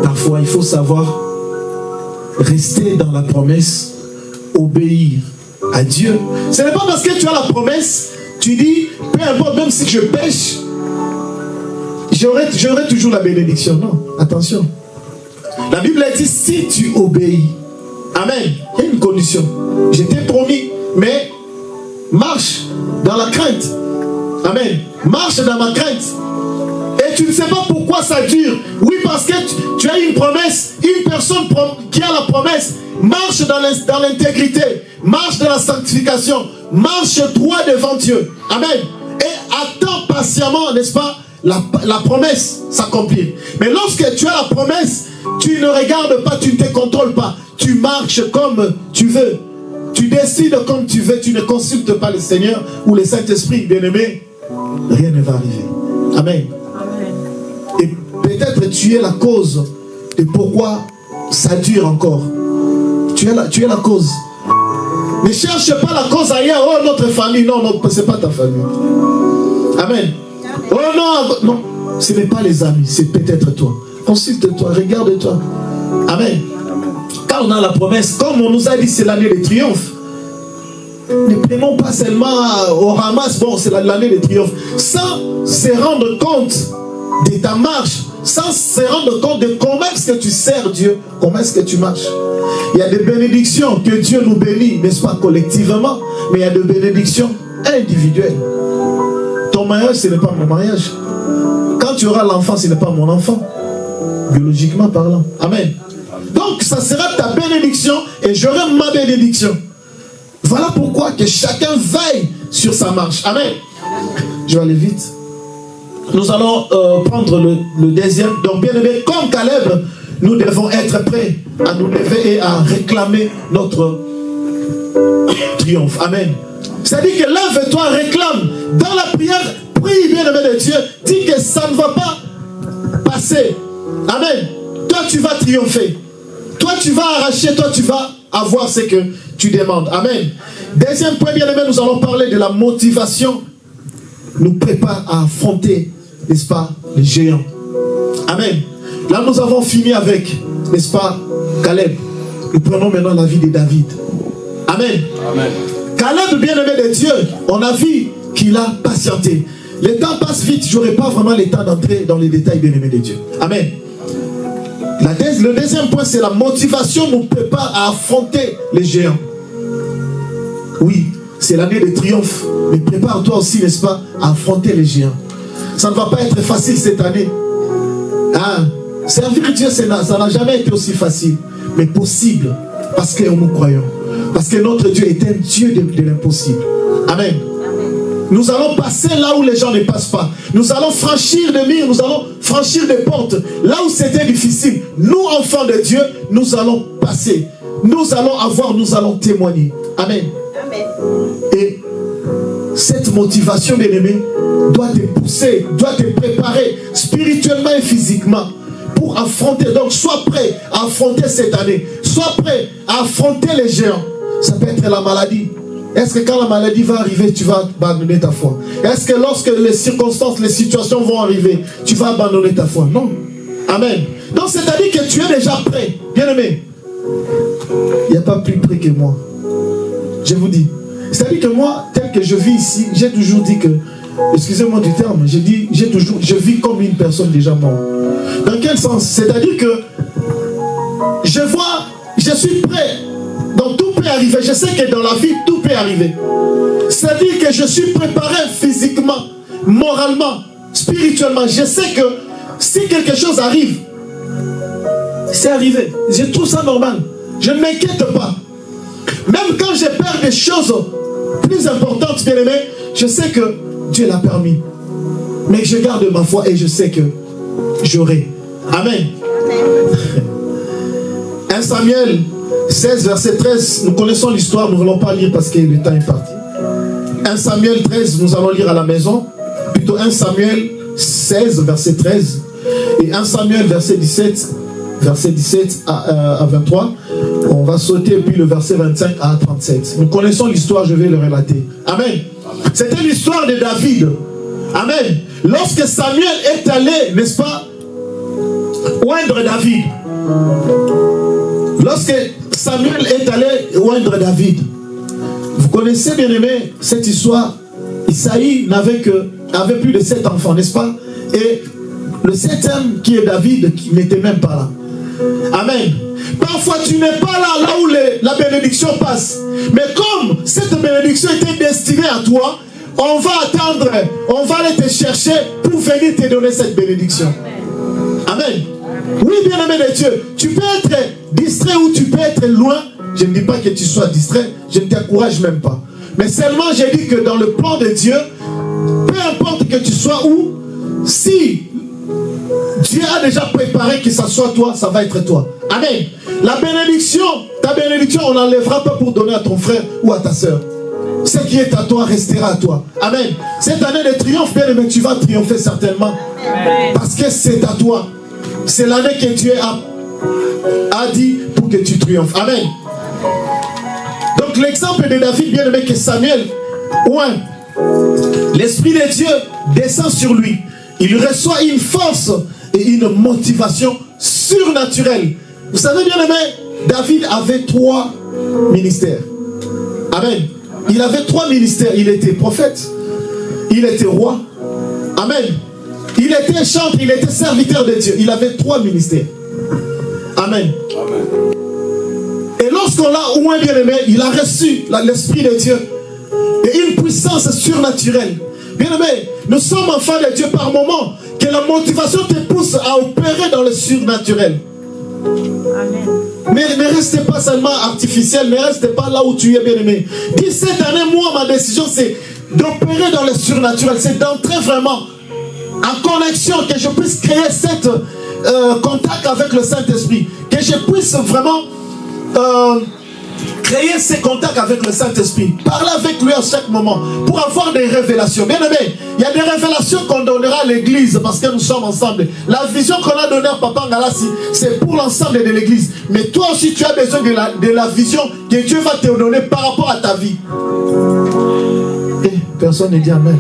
parfois il faut savoir rester dans la promesse, obéir à Dieu. Ce n'est pas parce que tu as la promesse, tu dis, peu importe, même si je pêche, j'aurai toujours la bénédiction. Non, attention. La Bible dit, si tu obéis, amen, il y a une condition. Je t'ai promis, mais marche dans la crainte. Amen. Marche dans ma crainte. Et tu ne sais pas pourquoi ça dure. Oui, parce que tu as une promesse. Une personne qui a la promesse marche dans l'intégrité, marche dans la sanctification, marche droit devant Dieu. Amen. Et attends patiemment, n'est-ce pas, la promesse s'accomplir. Mais lorsque tu as la promesse, tu ne regardes pas, tu ne te contrôles pas. Tu marches comme tu veux. Tu décides comme tu veux. Tu ne consultes pas le Seigneur ou le Saint-Esprit, bien-aimé. Rien ne va arriver. Amen. Amen. Et peut-être tu es la cause de pourquoi ça dure encore. Tu es la cause. Ne cherche pas la cause ailleurs. Oh, notre famille. Non, non, ce n'est pas ta famille. Amen. Oh non, non. Ce n'est pas les amis, c'est peut-être toi. Consulte-toi, regarde-toi. Amen. Quand on a la promesse, comme on nous a dit, c'est l'année de triomphe. Ne prenons pas seulement au ramasse, bon, c'est l'année de triomphe. Sans se rendre compte de ta marche, sans se rendre compte de comment est-ce que tu sers Dieu, comment est-ce que tu marches. Il y a des bénédictions que Dieu nous bénit, n'est-ce pas, collectivement, mais il y a des bénédictions individuelles. Ton mariage, ce n'est pas mon mariage. Quand tu auras l'enfant, ce n'est pas mon enfant, biologiquement parlant. Amen. Donc, ça sera ta bénédiction et j'aurai ma bénédiction. Voilà pourquoi que chacun veille sur sa marche. Amen. Je vais aller vite. Nous allons prendre le deuxième. Donc, bien aimé, comme Caleb, nous devons être prêts à nous lever et à réclamer notre triomphe. Amen. C'est-à-dire que lève-toi, réclame. Dans la prière, prie, bien aimé de Dieu. Dis que ça ne va pas passer. Amen. Toi, tu vas triompher. Toi, tu vas arracher. Toi, tu vas avoir ce que tu demandes. Amen. Deuxième point, bien aimé, nous allons parler de la motivation. Nous prépare à affronter, n'est-ce pas, les géants. Amen. Là, nous avons fini avec, n'est-ce pas, Caleb. Nous prenons maintenant la vie de David. Amen. Amen. Caleb, bien-aimé de Dieu, on a vu qu'il a patienté. Le temps passe vite, je n'aurai pas vraiment le temps d'entrer dans les détails, bien-aimé de Dieu. Amen. Le deuxième point, c'est la motivation nous prépare à affronter les géants. Oui, c'est l'année de triomphe, mais prépare-toi aussi, n'est-ce pas, à affronter les géants. Ça ne va pas être facile cette année. Hein? Servir Dieu, ça n'a jamais été aussi facile, mais possible, parce que nous croyons. Parce que notre Dieu est un Dieu de l'impossible. Amen. Nous allons passer là où les gens ne passent pas. Nous allons franchir des murs, nous allons franchir des portes. Là où c'était difficile, nous, enfants de Dieu, nous allons passer. Nous allons témoigner. Amen. Amen. Et cette motivation, bien-aimé, doit te pousser, doit te préparer spirituellement et physiquement pour affronter. Donc, sois prêt à affronter cette année. Sois prêt à affronter les géants. Ça peut être la maladie. Est-ce que quand la maladie va arriver, tu vas abandonner ta foi? Est-ce que lorsque les circonstances, les situations vont arriver, tu vas abandonner ta foi? Non. Amen. Donc, c'est-à-dire que tu es déjà prêt. Bien-aimé, il n'y a pas plus près que moi. Je vous dis. C'est-à-dire que moi, tel que je vis ici, j'ai toujours dit que, excusez-moi du terme, je vis comme une personne déjà morte. Dans quel sens? C'est-à-dire que je suis prêt. Donc tout peut arriver. Je sais que dans la vie, tout peut arriver. C'est-à-dire que je suis préparé physiquement, moralement, spirituellement. Je sais que si quelque chose arrive, c'est arrivé. Je trouve ça normal. Je ne m'inquiète pas. Même quand j'ai peur des choses plus importantes, bien aimé, je sais que Dieu l'a permis. Mais je garde ma foi et je sais que j'aurai. Amen. 1 Samuel 16, verset 13, nous connaissons l'histoire, nous ne voulons pas lire parce que le temps est parti. 1 Samuel 13, nous allons lire à la maison. Plutôt 1 Samuel 16, verset 13. Et 1 Samuel, verset 17 à 23. On va sauter puis le verset 25 à 37. Nous connaissons l'histoire, je vais le relater. Amen. C'était l'histoire de David. Amen. Lorsque Samuel est allé, n'est-ce pas, oindre David. Lorsque Samuel est allé oindre David. Vous connaissez, bien aimé, cette histoire. Isaïe avait plus de 7 enfants, n'est-ce pas? Et le 7e, qui est David, qui n'était même pas là. Amen. Parfois tu n'es pas là où la bénédiction passe. Mais comme cette bénédiction était destinée à toi, on va attendre, on va aller te chercher pour venir te donner cette bénédiction. Amen. Oui, bien-aimé de Dieu, tu peux être distrait ou tu peux être loin. Je ne dis pas que tu sois distrait, je ne t'encourage même pas. Mais seulement j'ai dit que dans le plan de Dieu, peu importe que tu sois où, si Dieu a déjà préparé que ça soit toi, ça va être toi. Amen. La bénédiction, ta bénédiction, on n'enlèvera pas pour donner à ton frère ou à ta soeur. Ce qui est à toi restera à toi. Amen. Cette année de triomphe, bien aimé, tu vas triompher certainement. Amen. Parce que c'est à toi. C'est l'année que Dieu a dit pour que tu triomphes. Amen. Donc l'exemple de David, bien aimé, que Samuel, l'Esprit de Dieu descend sur lui. Il reçoit une force et une motivation surnaturelle. Vous savez, bien aimé, David avait 3 ministères. Amen. Il avait 3 ministères. Il était prophète, il était roi. Amen. Il était chanteur, il était serviteur de Dieu. Il avait 3 ministères. Amen. Amen. Et lorsqu'on l'a oint, bien aimé, il a reçu l'Esprit de Dieu et une puissance surnaturelle. Bien aimé, nous sommes enfants de Dieu par moment que la motivation te pousse à opérer dans le surnaturel. Amen. Mais ne restez pas seulement artificiel, ne restez pas là où tu es, bien aimé. Dis cette année, moi, ma décision, c'est d'opérer dans le surnaturel, c'est d'entrer vraiment en connexion, que je puisse créer cet contact avec le Saint-Esprit, que je puisse vraiment créer ces contacts avec le Saint-Esprit, parler avec lui à chaque moment pour avoir des révélations. Bien aimé, il y a des révélations qu'on donnera à l'église parce que nous sommes ensemble. La vision qu'on a donnée à Papa Ngalassi, c'est pour l'ensemble de l'église. Mais toi aussi, tu as besoin de la vision que Dieu va te donner par rapport à ta vie. Et personne ne dit Amen.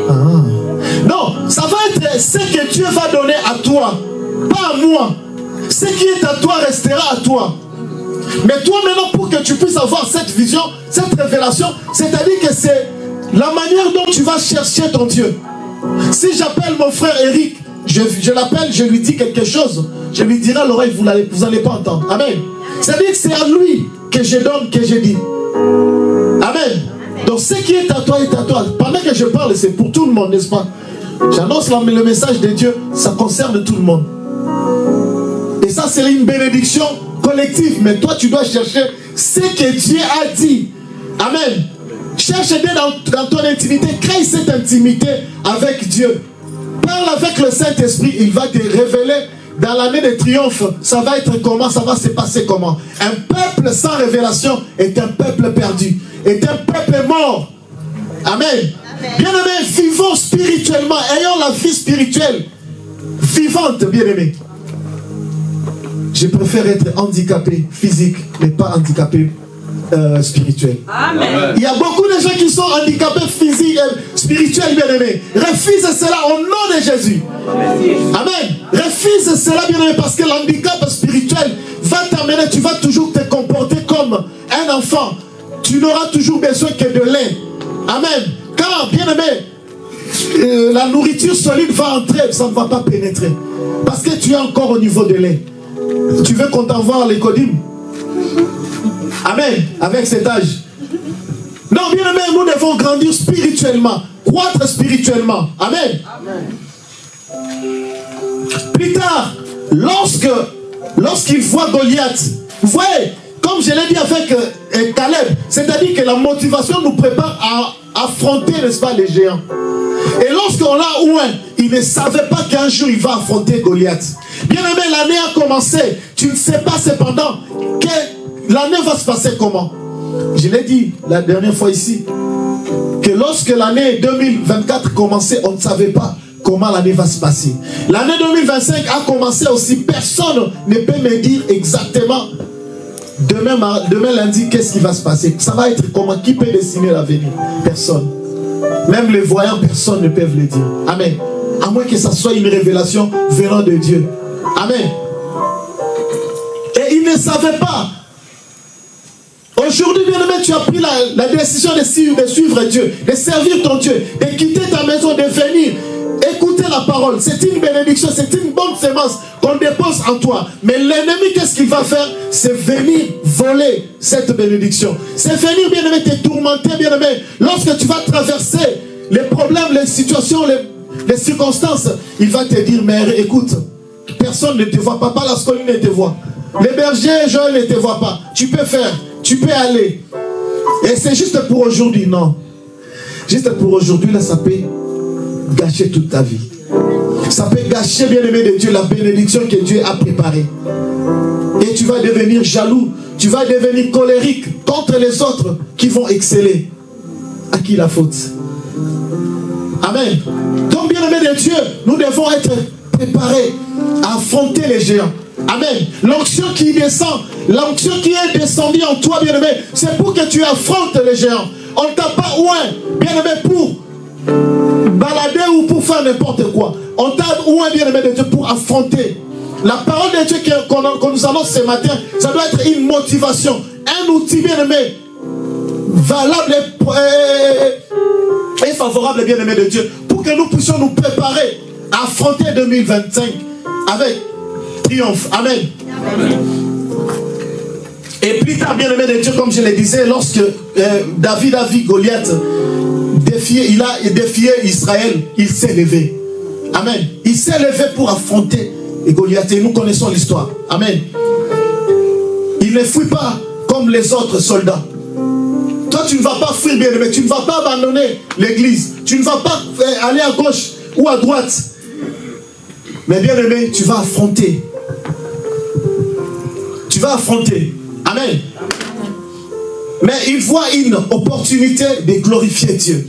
Amen. Non, ça va être ce que Dieu va donner à toi, pas à moi. Ce qui est à toi restera à toi. Mais toi maintenant, pour que tu puisses avoir cette vision, cette révélation, c'est-à-dire que c'est la manière dont tu vas chercher ton Dieu. Si j'appelle mon frère Eric, je l'appelle, je lui dis quelque chose, je lui dirai à l'oreille, vous n'allez pas entendre. Amen. C'est-à-dire que c'est à lui que je donne, que je dis. Amen. Donc ce qui est à toi est à toi. Pendant que je parle, c'est pour tout le monde, n'est-ce pas? J'annonce le message de Dieu, ça concerne tout le monde. Et ça, c'est une bénédiction collective. Mais toi, tu dois chercher ce que Dieu a dit. Amen. Cherche Dieu dans ton intimité. Crée cette intimité avec Dieu. Parle avec le Saint-Esprit. Il va te révéler dans l'année de triomphe. Ça va être comment? Ça va se passer comment? Un peuple sans révélation est un peuple perdu. Est un peuple mort. Amen. Bien-aimés, vivons spirituellement. Ayons la vie spirituelle vivante, bien-aimés. Je préfère être handicapé physique, mais pas handicapé spirituel. Amen. Il y a beaucoup de gens qui sont handicapés physiques et spirituels, bien-aimés. Refuse cela au nom de Jésus. Amen. Refuse cela, bien-aimé, parce que l'handicap spirituel va t'amener, tu vas toujours te comporter comme un enfant. Tu n'auras toujours besoin que de lait. Amen. Car, bien-aimé, la nourriture solide va entrer, ça ne va pas pénétrer. Parce que tu es encore au niveau de lait. Tu veux qu'on t'envoie les codymes? Amen. Avec cet âge. Non, bien aimé, nous devons grandir spirituellement, croître spirituellement. Amen. Amen. Plus tard, lorsqu'il voit Goliath, vous voyez, comme je l'ai dit avec Caleb, c'est-à-dire que la motivation nous prépare à affronter, n'est-ce pas, les géants. Et lorsqu'on l'a oint, il ne savait pas qu'un jour il va affronter Goliath. Bien aimé, l'année a commencé. Tu ne sais pas cependant que l'année va se passer comment? Je l'ai dit la dernière fois ici, que lorsque l'année 2024 commençait, on ne savait pas comment l'année va se passer. L'année 2025 a commencé aussi, personne ne peut me dire exactement demain lundi qu'est-ce qui va se passer. Ça va être comment? Qui peut dessiner l'avenir? Personne. Même les voyants, personne ne peut le dire. Amen. À moins que ça soit une révélation venant de Dieu. Amen. Et ils ne savaient pas. Aujourd'hui, bien aimé, tu as pris la décision de suivre Dieu, de servir ton Dieu, de quitter ta maison, de venir écouter la parole. C'est une bénédiction, c'est une bonne sémence qu'on dépose en toi. Mais l'ennemi, qu'est-ce qu'il va faire? C'est venir voler cette bénédiction. C'est venir, bien aimé, te tourmenter, bien aimé. Lorsque tu vas traverser les problèmes, les situations, les circonstances, il va te dire, mais écoute, personne ne te voit, papa Lascoli ne te voit. Les bergers, Joël ne te voit pas. Tu peux faire, tu peux aller. Et c'est juste pour aujourd'hui, non. Juste pour aujourd'hui, là, ça peut gâcher toute ta vie. Ça peut gâcher, bien aimé de Dieu, la bénédiction que Dieu a préparée. Et tu vas devenir jaloux. Tu vas devenir colérique contre les autres qui vont exceller. À qui la faute? Amen. Donc, bien aimé de Dieu, nous devons être préparés à affronter les géants. Amen. L'onction qui descend, l'onction qui est descendue en toi, bien aimé, c'est pour que tu affrontes les géants. On ne t'a pas oint, bien aimé, pour balader ou pour faire n'importe quoi. On t'a oint, bien aimé de Dieu, pour affronter. La parole de Dieu qu'on nous annonce ce matin, ça doit être une motivation, un outil, bien aimé, valable et favorable, bien aimé de Dieu, pour que nous puissions nous préparer à affronter 2025 avec triomphe. Amen. Amen. Et plus tard, bien aimé de Dieu, comme je le disais, lorsque David a vu Goliath il a défié Israël, il s'est levé. Amen. Il s'est levé pour affronter Goliath. Et nous connaissons l'histoire. Amen. Il ne fuit pas comme les autres soldats. Toi, tu ne vas pas fuir, bien aimé. Tu ne vas pas abandonner l'église. Tu ne vas pas aller à gauche ou à droite. Mais bien aimé, tu vas affronter. Tu vas affronter. Amen. Mais il voit une opportunité de glorifier Dieu.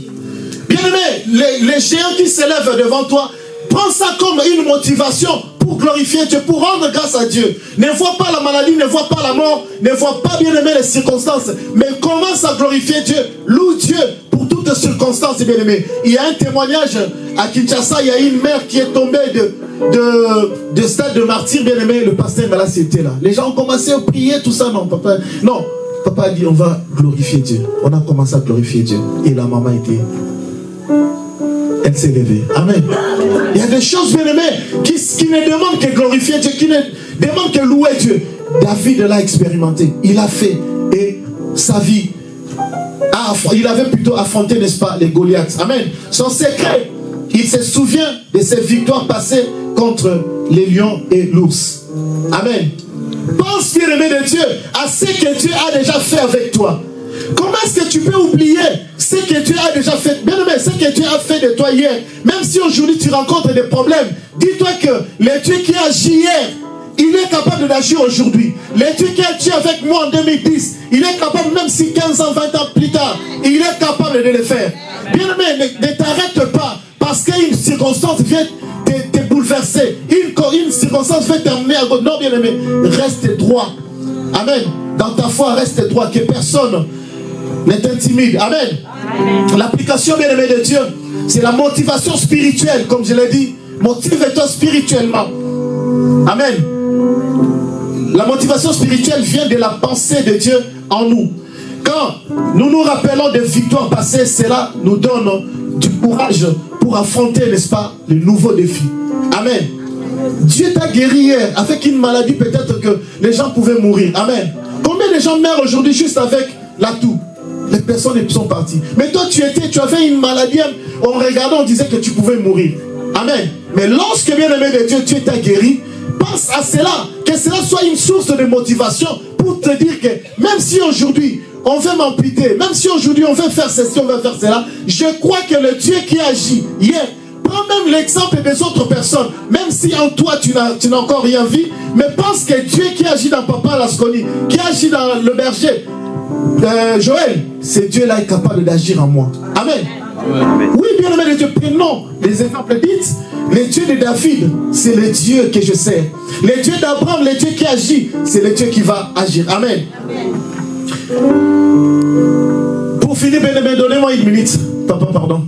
Bien aimé, les géants qui s'élèvent devant toi, prends ça comme une motivation pour glorifier Dieu, pour rendre grâce à Dieu. Ne vois pas la maladie, ne vois pas la mort, ne vois pas, bien aimé, les circonstances, mais commence à glorifier Dieu. Loue Dieu pour toutes circonstances, bien aimé. Il y a un témoignage à Kinshasa, il y a une mère qui est tombée de stade de martyr, bien aimé. Le pasteur Malassi était là. Les gens ont commencé à prier, tout ça, non, papa. Non, papa a dit, on va glorifier Dieu. On a commencé à glorifier Dieu. Et la maman était... Elle s'est levée. Amen. Il y a des choses, bien aimées, qui ne demandent que glorifier Dieu, qui ne demandent que louer Dieu. David l'a expérimenté. Il a fait. Et sa vie, il avait plutôt affronté, n'est-ce pas, les Goliaths. Amen. Son secret, il se souvient de ses victoires passées contre les lions et l'ours. Amen. Pense, bien aimé de Dieu, à ce que Dieu a déjà fait avec toi. Comment est-ce que tu peux oublier ce que Dieu a déjà fait? Bien aimé, ce que Dieu a fait de toi hier. Même si aujourd'hui tu rencontres des problèmes, dis-toi que le Dieu qui a agi hier, il est capable d'agir aujourd'hui. Le Dieu qui a agi avec moi en 2010, il est capable, même si 15 ans, 20 ans plus tard, il est capable de le faire. Bien aimé, ne t'arrête pas parce qu'une circonstance vient te bouleverser. Une circonstance fait t'amener à gauche. Non, bien aimé, reste droit. Amen. Dans ta foi, reste droit, que personne ne t'intimide. Amen. L'application, bien aimé de Dieu, c'est la motivation spirituelle, comme je l'ai dit. Motive-toi spirituellement. Amen. La motivation spirituelle vient de la pensée de Dieu en nous. Quand nous nous rappelons des victoires passées, cela nous donne du courage pour affronter, n'est-ce pas, les nouveaux défis. Amen. Dieu t'a guéri hier avec une maladie, peut-être que les gens pouvaient mourir. Amen. Combien de gens meurent aujourd'hui juste avec la toux? Les personnes sont parties. Mais toi, tu avais une maladie, on regardait, on disait que tu pouvais mourir. Amen. Mais lorsque, bien aimé de Dieu, Dieu t'a guéri, pense à cela, que cela soit une source de motivation pour te dire que même si aujourd'hui on veut m'amputer, même si aujourd'hui on veut faire ceci, on veut faire cela, je crois que le Dieu qui agit hier prend même Prends l'exemple des autres personnes. Même si en toi, tu n'as encore rien vu, mais pense que Dieu qui agit dans Papa Lasconi, qui agit dans le berger, Joël, c'est Dieu là est capable d'agir en moi. Amen. Amen. Oui, bien aimé de Dieu, prenons les exemples. Dites, le Dieu de David, c'est le Dieu que je sers. Le Dieu d'Abraham, le Dieu qui agit, c'est le Dieu qui va agir. Amen. Pour finir, bien aimé, donnez-moi une minute. Papa, pardon.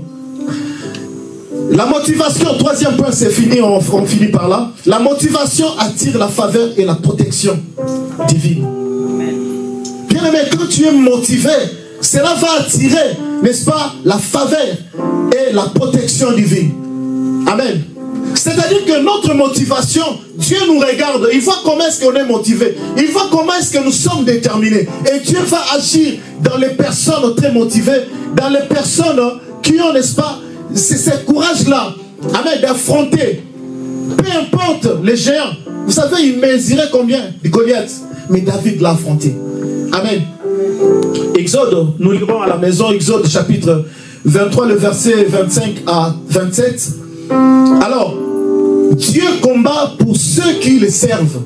La motivation, troisième point, c'est fini, on finit par là. La motivation attire la faveur et la protection divine. Bien aimé, quand tu es motivé, cela va attirer, n'est-ce pas, la faveur et la protection divine. Amen. C'est-à-dire que notre motivation, Dieu nous regarde, il voit comment est-ce qu'on est motivé, il voit comment est-ce que nous sommes déterminés. Et Dieu va agir dans les personnes très motivées, dans les personnes qui ont, n'est-ce pas, c'est ce courage-là, amen, d'affronter, peu importe les géants. Vous savez, il mesurait combien de Goliath, mais David l'a affronté. Amen. Exode, nous lirons à la maison, Exode chapitre 23, le verset 25 à 27. Alors, Dieu combat pour ceux qui le servent.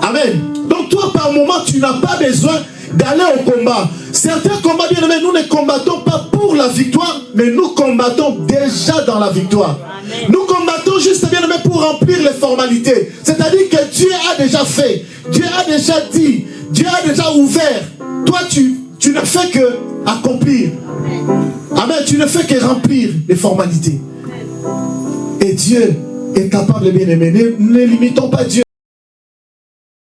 Amen. Donc toi, par moment, tu n'as pas besoin d'aller au combat. Certains combats, bien aimés, nous ne combattons pas pour la victoire, mais nous combattons déjà dans la victoire. Amen. Nous combattons juste, bien aimés, pour remplir les formalités. C'est-à-dire que Dieu a déjà fait, Dieu a déjà dit, Dieu a déjà ouvert. Toi, tu ne fais que accomplir. Amen. Tu ne fais que remplir les formalités. Et Dieu est capable, bien aimé. Ne limitons pas Dieu.